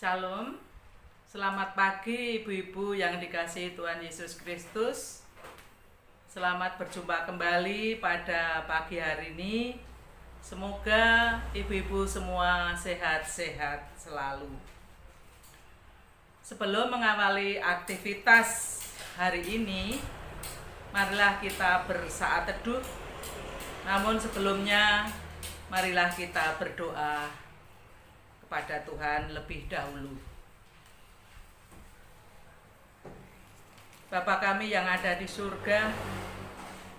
Shalom, selamat pagi ibu-ibu yang dikasihi Tuhan Yesus Kristus. Selamat berjumpa kembali pada pagi hari ini. Semoga ibu-ibu semua sehat-sehat selalu. Sebelum mengawali aktivitas hari ini, marilah kita bersaat teduh. Namun sebelumnya, marilah kita berdoa kepada Tuhan lebih dahulu. Bapa kami yang ada di surga,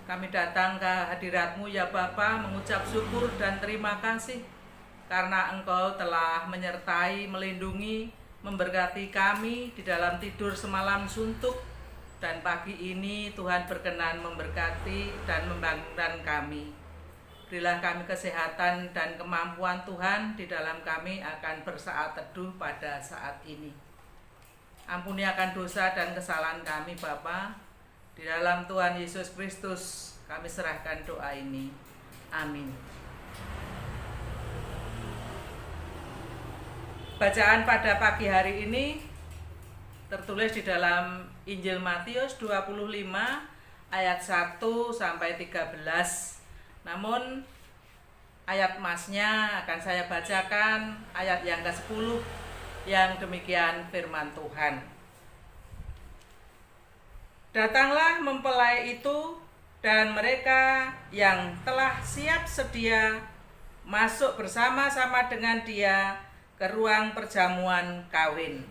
kami datang ke hadirat-Mu ya Bapa, mengucap syukur dan terima kasih karena Engkau telah menyertai, melindungi, memberkati kami di dalam tidur semalam suntuk, dan pagi ini Tuhan berkenan memberkati dan membangunkan kami. Berilah kami kesehatan dan kemampuan Tuhan di dalam kami akan bersaat teduh pada saat ini. Ampuni akan dosa dan kesalahan kami Bapa. Di dalam Tuhan Yesus Kristus kami serahkan doa ini. Amin. Bacaan pada pagi hari ini tertulis di dalam Injil Matius 25 ayat 1 sampai 13. Namun ayat masnya akan saya bacakan, ayat yang ke-10 yang demikian firman Tuhan. Datanglah mempelai itu dan mereka yang telah siap sedia masuk bersama-sama dengan dia ke ruang perjamuan kawin.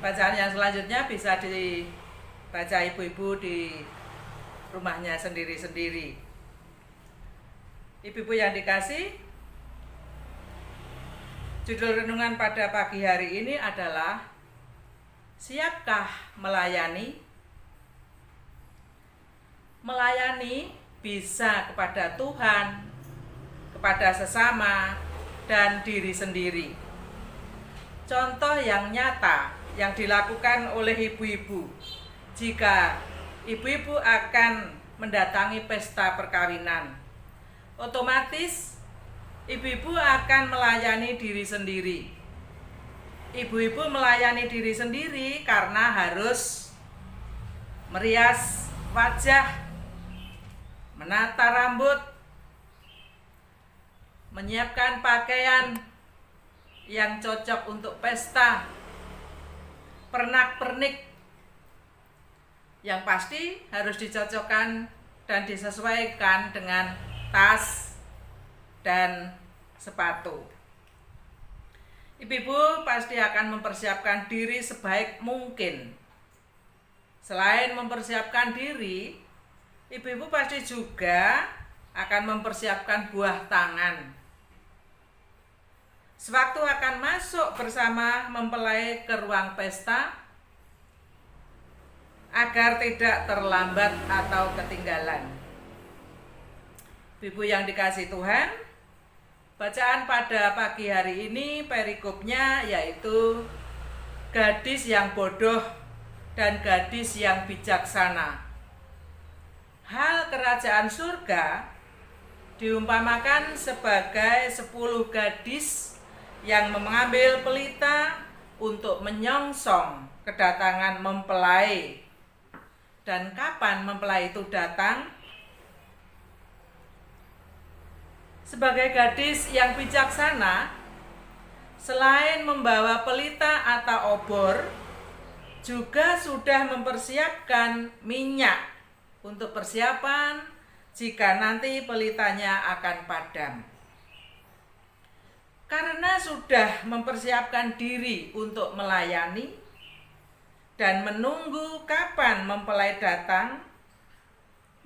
Bacaan yang selanjutnya bisa dibaca ibu-ibu di rumahnya sendiri-sendiri. Ibu-ibu yang dikasih, judul renungan pada pagi hari ini adalah siapkah melayani? Melayani bisa kepada Tuhan, kepada sesama, dan diri sendiri. Contoh yang nyata yang dilakukan oleh ibu-ibu jika ibu-ibu akan mendatangi pesta perkawinan, otomatis ibu-ibu akan melayani diri sendiri. Ibu-ibu melayani diri sendiri karena harus merias wajah, menata rambut, menyiapkan pakaian yang cocok untuk pesta, pernak-pernik yang pasti harus dicocokkan dan disesuaikan dengan tas dan sepatu. Ibu-ibu pasti akan mempersiapkan diri sebaik mungkin. Selain mempersiapkan diri, ibu-ibu pasti juga akan mempersiapkan buah tangan. Sewaktu akan masuk bersama mempelai ke ruang pesta, agar tidak terlambat atau ketinggalan. Ibu yang dikasihi Tuhan, bacaan pada pagi hari ini perikopnya yaitu gadis yang bodoh dan gadis yang bijaksana. Hal kerajaan surga diumpamakan sebagai 10 gadis yang mengambil pelita untuk menyongsong kedatangan mempelai. Dan kapan mempelai itu datang? Sebagai gadis yang bijaksana, selain membawa pelita atau obor, juga sudah mempersiapkan minyak untuk persiapan jika nanti pelitanya akan padam. Karena sudah mempersiapkan diri untuk melayani dan menunggu kapan mempelai datang,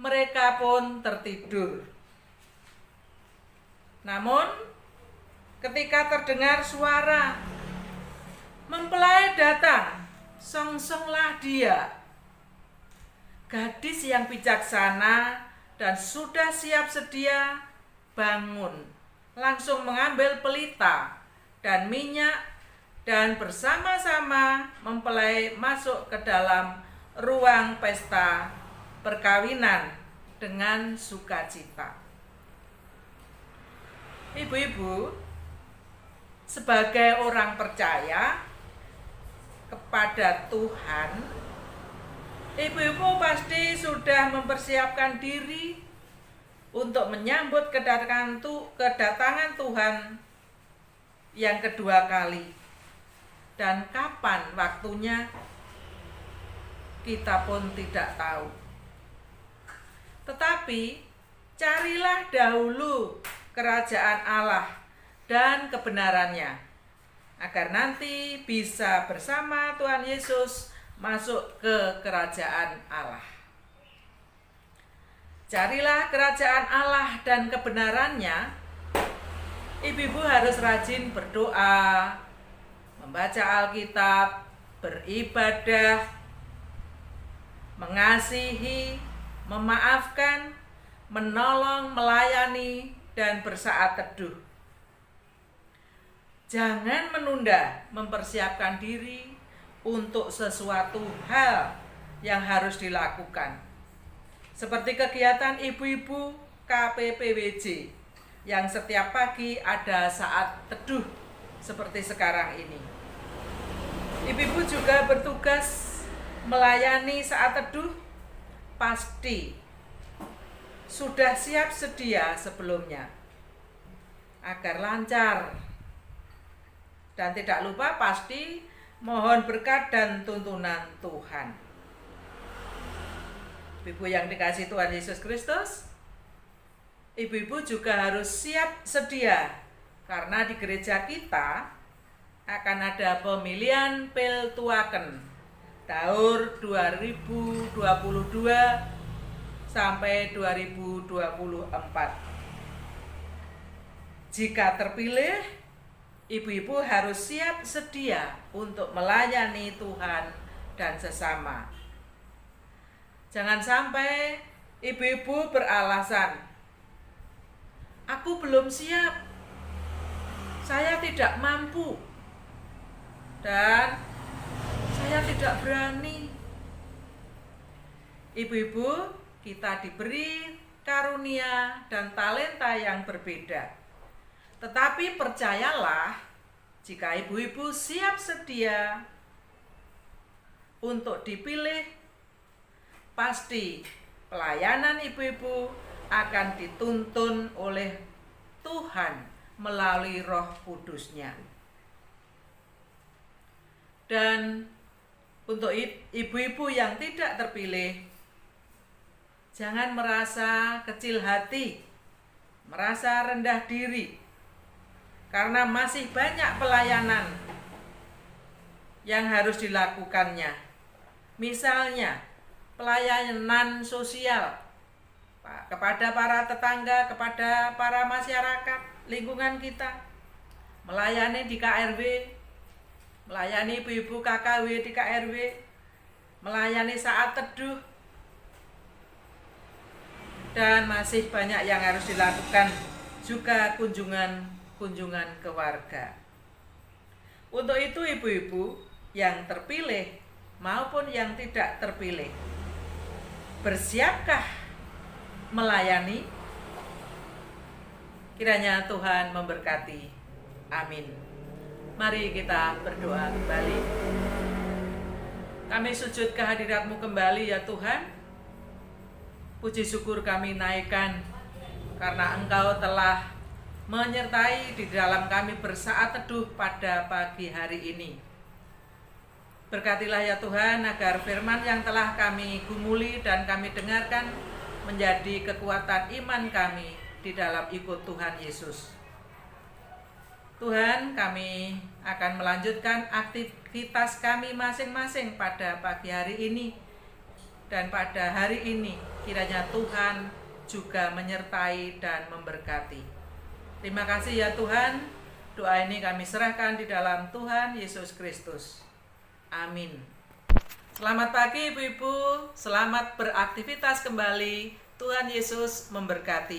mereka pun tertidur. Namun, ketika terdengar suara mempelai datang, songsonglah dia. Gadis yang bijaksana dan sudah siap sedia bangun, langsung mengambil pelita dan minyak dan bersama-sama mempelai masuk ke dalam ruang pesta perkawinan dengan sukacita. Ibu-ibu, sebagai orang percaya kepada Tuhan, ibu-ibu pasti sudah mempersiapkan diri untuk menyambut kedatangan Tuhan yang kedua kali. Dan kapan waktunya kita pun tidak tahu. Tetapi carilah dahulu kerajaan Allah dan kebenarannya, agar nanti bisa bersama Tuhan Yesus masuk ke kerajaan Allah. Carilah kerajaan Allah dan kebenarannya. Ibu-ibu harus rajin berdoa, membaca Alkitab, beribadah, mengasihi, memaafkan, menolong, melayani, dan bersaat teduh. Jangan menunda mempersiapkan diri untuk sesuatu hal yang harus dilakukan. Seperti kegiatan ibu-ibu KPPWJ yang setiap pagi ada saat teduh seperti sekarang ini. Ibu-ibu juga bertugas melayani saat teduh, pasti sudah siap sedia sebelumnya agar lancar. Dan tidak lupa pasti mohon berkat dan tuntunan Tuhan. Ibu yang dikasihi Tuhan Yesus Kristus, ibu-ibu juga harus siap sedia, karena di gereja kita akan ada pemilihan Piltuaken tahun 2022 sampai 2024. Jika terpilih, ibu-ibu harus siap sedia untuk melayani Tuhan dan sesama. Jangan sampai ibu-ibu beralasan, "Aku belum siap, saya tidak mampu, dan saya tidak berani." Ibu-ibu, kita diberi karunia dan talenta yang berbeda. Tetapi percayalah, jika ibu-ibu siap sedia untuk dipilih, pasti pelayanan ibu-ibu akan dituntun oleh Tuhan melalui Roh Kudus-Nya. Dan untuk ibu-ibu yang tidak terpilih, jangan merasa kecil hati, merasa rendah diri, karena masih banyak pelayanan yang harus dilakukannya. Misalnya, pelayanan sosial kepada para tetangga, kepada para masyarakat lingkungan kita, melayani di KRW, melayani ibu-ibu KKW di KRW, melayani saat teduh, dan masih banyak yang harus dilakukan, juga kunjungan ke warga. Untuk itu ibu-ibu yang terpilih maupun yang tidak terpilih, bersiapkah melayani? Kiranya Tuhan memberkati. Amin. Mari kita berdoa kembali. Kami sujud ke hadirat-Mu kembali ya Tuhan. Puji syukur kami naikkan karena Engkau telah menyertai di dalam kami bersaat teduh pada pagi hari ini. Berkatilah ya Tuhan, agar firman yang telah kami gumuli dan kami dengarkan menjadi kekuatan iman kami di dalam ikut Tuhan Yesus. Tuhan, kami akan melanjutkan aktivitas kami masing-masing pada pagi hari ini. Dan pada hari ini, kiranya Tuhan juga menyertai dan memberkati. Terima kasih ya Tuhan. Doa ini kami serahkan di dalam Tuhan Yesus Kristus. Amin. Selamat pagi ibu-ibu. Selamat beraktivitas kembali. Tuhan Yesus memberkati.